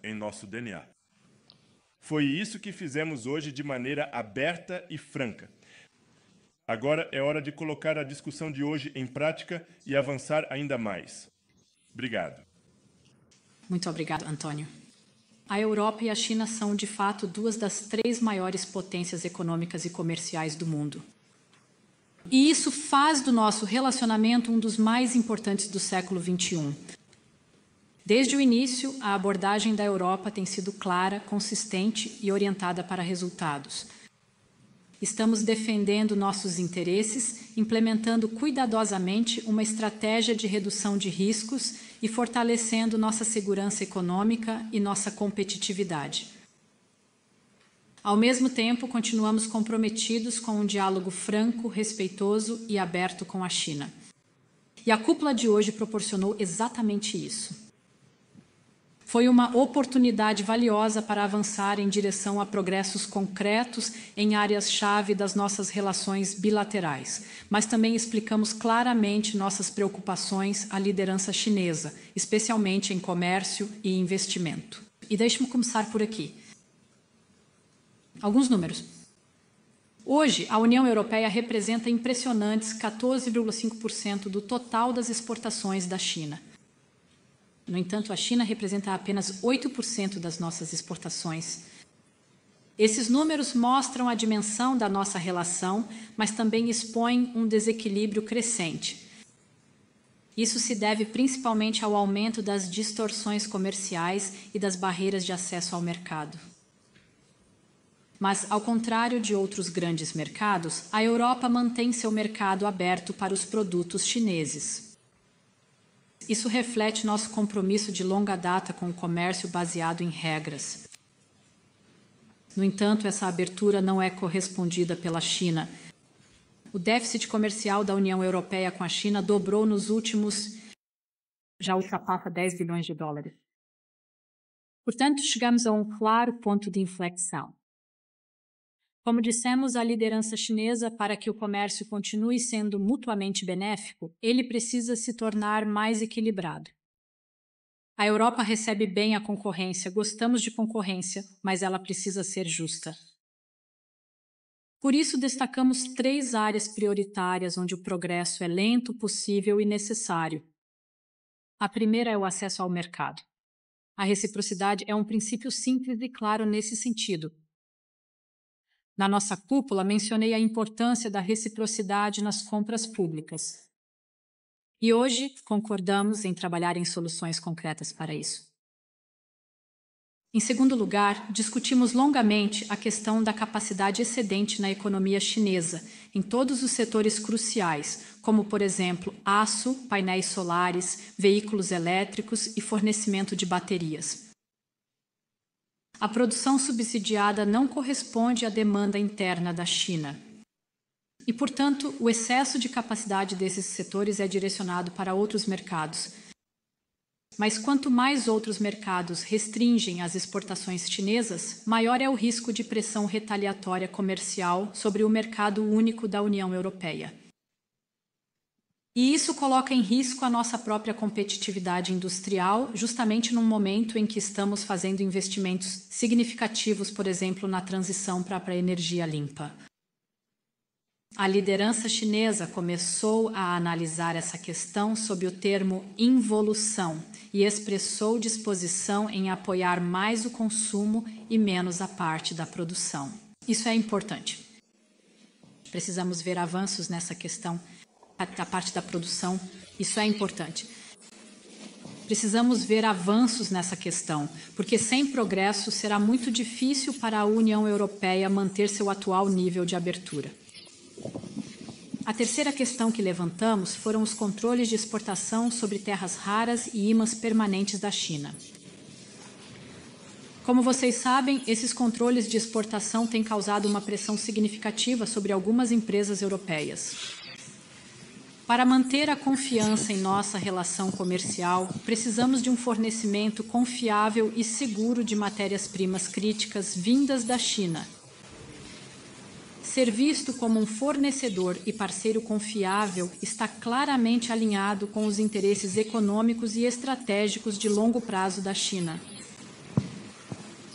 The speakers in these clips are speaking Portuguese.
em nosso DNA. Foi isso que fizemos hoje de maneira aberta e franca. Agora é hora de colocar a discussão de hoje em prática e avançar ainda mais. Obrigado. Muito obrigado, Antônio. A Europa e a China são, de fato, duas das 3 maiores potências econômicas e comerciais do mundo. E isso faz do nosso relacionamento um dos mais importantes do século XXI. Desde o início, a abordagem da Europa tem sido clara, consistente e orientada para resultados. Estamos defendendo nossos interesses, implementando cuidadosamente uma estratégia de redução de riscos e fortalecendo nossa segurança econômica e nossa competitividade. Ao mesmo tempo, continuamos comprometidos com um diálogo franco, respeitoso e aberto com a China. E a cúpula de hoje proporcionou exatamente isso. Foi uma oportunidade valiosa para avançar em direção a progressos concretos em áreas-chave das nossas relações bilaterais, mas também explicamos claramente nossas preocupações à liderança chinesa, especialmente em comércio e investimento. E deixe-me começar por aqui. Alguns números. Hoje, a União Europeia representa impressionantes 14,5% do total das exportações da China. No entanto, a China representa apenas 8% das nossas exportações. Esses números mostram a dimensão da nossa relação, mas também expõem um desequilíbrio crescente. Isso se deve principalmente ao aumento das distorções comerciais e das barreiras de acesso ao mercado. Mas, ao contrário de outros grandes mercados, a Europa mantém seu mercado aberto para os produtos chineses. Isso reflete nosso compromisso de longa data com o comércio baseado em regras. No entanto, essa abertura não é correspondida pela China. O déficit comercial da União Europeia com a China dobrou nos últimos... já ultrapassa 10 bilhões de dólares. Portanto, chegamos a um claro ponto de inflexão. Como dissemos à liderança chinesa, para que o comércio continue sendo mutuamente benéfico, ele precisa se tornar mais equilibrado. A Europa recebe bem a concorrência, gostamos de concorrência, mas ela precisa ser justa. Por isso, destacamos 3 áreas prioritárias onde o progresso é lento, possível e necessário. A primeira é o acesso ao mercado. A reciprocidade é um princípio simples e claro nesse sentido. Na nossa cúpula, mencionei a importância da reciprocidade nas compras públicas. E hoje concordamos em trabalhar em soluções concretas para isso. Em segundo lugar, discutimos longamente a questão da capacidade excedente na economia chinesa, em todos os setores cruciais, como, por exemplo, aço, painéis solares, veículos elétricos e fornecimento de baterias. A produção subsidiada não corresponde à demanda interna da China. E, portanto, o excesso de capacidade desses setores é direcionado para outros mercados. Mas quanto mais outros mercados restringem as exportações chinesas, maior é o risco de pressão retaliatória comercial sobre o mercado único da União Europeia. E isso coloca em risco a nossa própria competitividade industrial, justamente num momento em que estamos fazendo investimentos significativos, por exemplo, na transição para a energia limpa. A liderança chinesa começou a analisar essa questão sob o termo involução e expressou disposição em apoiar mais o consumo e menos a parte da produção. Isso é importante. Precisamos ver avanços nessa questão. Da parte da produção, isso é importante. Precisamos ver avanços nessa questão, porque sem progresso será muito difícil para a União Europeia manter seu atual nível de abertura. A terceira questão que levantamos foram os controles de exportação sobre terras raras e ímãs permanentes da China. Como vocês sabem, esses controles de exportação têm causado uma pressão significativa sobre algumas empresas europeias. Para manter a confiança em nossa relação comercial, precisamos de um fornecimento confiável e seguro de matérias-primas críticas vindas da China. Ser visto como um fornecedor e parceiro confiável está claramente alinhado com os interesses econômicos e estratégicos de longo prazo da China.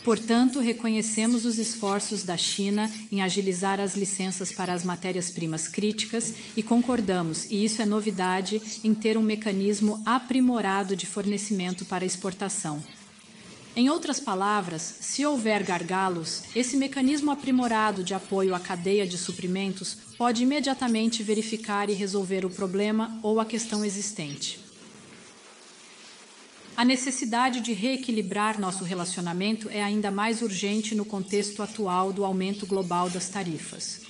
Portanto, reconhecemos os esforços da China em agilizar as licenças para as matérias-primas críticas e concordamos, e isso é novidade, em ter um mecanismo aprimorado de fornecimento para exportação. Em outras palavras, se houver gargalos, esse mecanismo aprimorado de apoio à cadeia de suprimentos pode imediatamente verificar e resolver o problema ou a questão existente. A necessidade de reequilibrar nosso relacionamento é ainda mais urgente no contexto atual do aumento global das tarifas.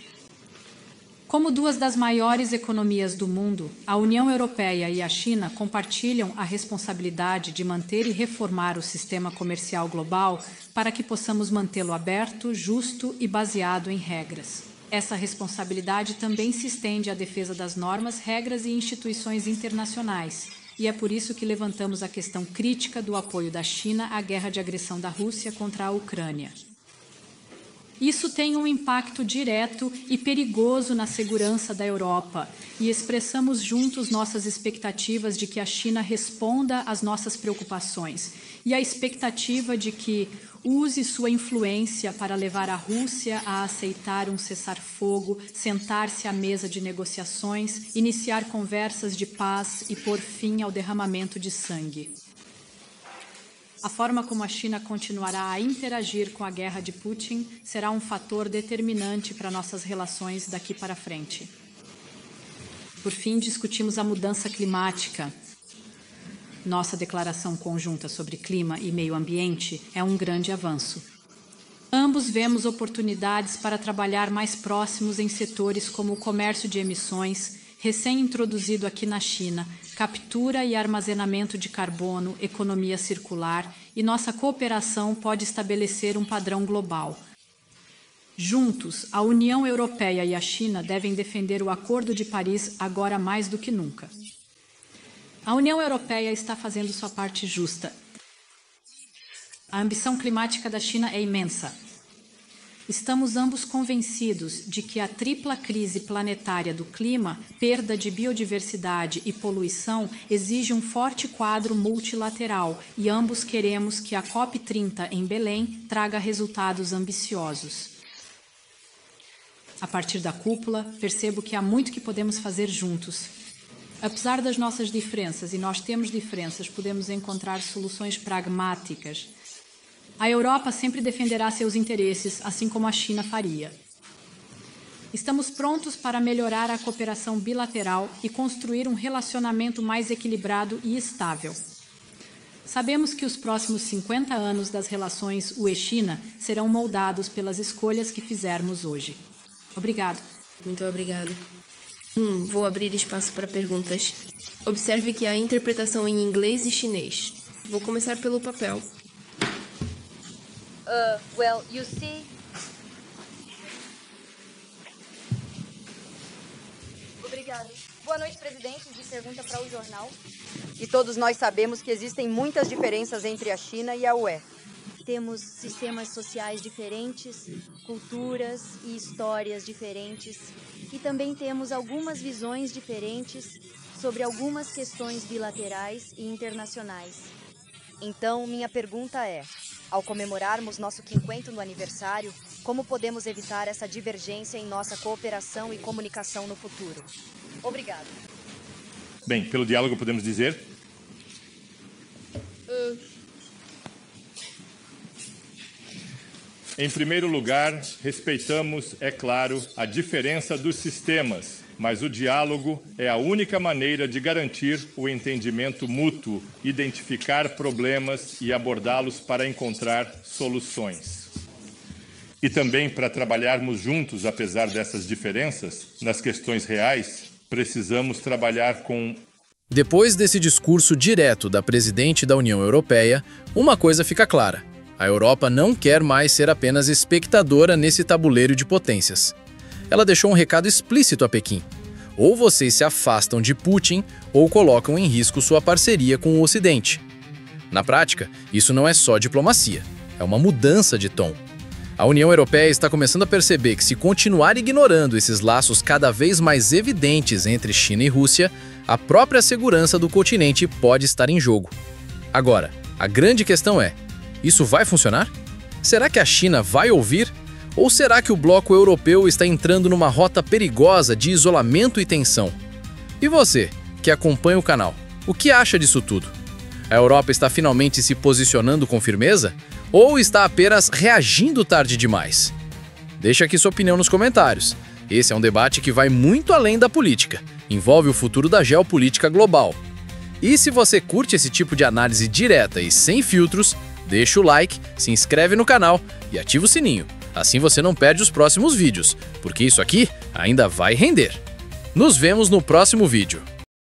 Como duas das maiores economias do mundo, a União Europeia e a China compartilham a responsabilidade de manter e reformar o sistema comercial global para que possamos mantê-lo aberto, justo e baseado em regras. Essa responsabilidade também se estende à defesa das normas, regras e instituições internacionais, e é por isso que levantamos a questão crítica do apoio da China à guerra de agressão da Rússia contra a Ucrânia. Isso tem um impacto direto e perigoso na segurança da Europa, e expressamos juntos nossas expectativas de que a China responda às nossas preocupações, e a expectativa de que use sua influência para levar a Rússia a aceitar um cessar-fogo, sentar-se à mesa de negociações, iniciar conversas de paz e pôr fim ao derramamento de sangue. A forma como a China continuará a interagir com a guerra de Putin será um fator determinante para nossas relações daqui para frente. Por fim, discutimos a mudança climática. Nossa declaração conjunta sobre clima e meio ambiente é um grande avanço. Ambos vemos oportunidades para trabalhar mais próximos em setores como o comércio de emissões, recém-introduzido aqui na China, captura e armazenamento de carbono, economia circular, e nossa cooperação pode estabelecer um padrão global. Juntos, a União Europeia e a China devem defender o Acordo de Paris agora mais do que nunca. A União Europeia está fazendo sua parte justa. A ambição climática da China é imensa. Estamos ambos convencidos de que a tripla crise planetária do clima, perda de biodiversidade e poluição exige um forte quadro multilateral, e ambos queremos que a COP30 em Belém traga resultados ambiciosos. A partir da cúpula, percebo que há muito que podemos fazer juntos. Apesar das nossas diferenças, e nós temos diferenças, podemos encontrar soluções pragmáticas. A Europa sempre defenderá seus interesses, assim como a China faria. Estamos prontos para melhorar a cooperação bilateral e construir um relacionamento mais equilibrado e estável. Sabemos que os próximos 50 anos das relações UE-China serão moldados pelas escolhas que fizermos hoje. Obrigado. Muito obrigado. Vou abrir espaço para perguntas. Observe que há interpretação em inglês e chinês. Vou começar pelo papel. Well, you see... Obrigada. Boa noite, presidente. De pergunta para o jornal. E todos nós sabemos que existem muitas diferenças entre a China e a UE. Temos sistemas sociais diferentes, culturas e histórias diferentes. E também temos algumas visões diferentes sobre algumas questões bilaterais e internacionais. Então, minha pergunta é, ao comemorarmos nosso 50º aniversário, como podemos evitar essa divergência em nossa cooperação e comunicação no futuro? Obrigado. Bem, pelo diálogo podemos dizer... Em primeiro lugar, respeitamos, é claro, a diferença dos sistemas, mas o diálogo é a única maneira de garantir o entendimento mútuo, identificar problemas e abordá-los para encontrar soluções. E também para trabalharmos juntos, apesar dessas diferenças, nas questões reais, precisamos trabalhar com... Depois desse discurso direto da presidente da União Europeia, uma coisa fica clara. A Europa não quer mais ser apenas espectadora nesse tabuleiro de potências. Ela deixou um recado explícito a Pequim. Ou vocês se afastam de Putin ou colocam em risco sua parceria com o Ocidente. Na prática, isso não é só diplomacia, é uma mudança de tom. A União Europeia está começando a perceber que se continuar ignorando esses laços cada vez mais evidentes entre China e Rússia, a própria segurança do continente pode estar em jogo. Agora, a grande questão é: isso vai funcionar? Será que a China vai ouvir? Ou será que o bloco europeu está entrando numa rota perigosa de isolamento e tensão? E você, que acompanha o canal, o que acha disso tudo? A Europa está finalmente se posicionando com firmeza? Ou está apenas reagindo tarde demais? Deixa aqui sua opinião nos comentários. Esse é um debate que vai muito além da política, envolve o futuro da geopolítica global. E se você curte esse tipo de análise direta e sem filtros, deixa o like, se inscreve no canal e ativa o sininho. Assim você não perde os próximos vídeos, porque isso aqui ainda vai render. Nos vemos no próximo vídeo.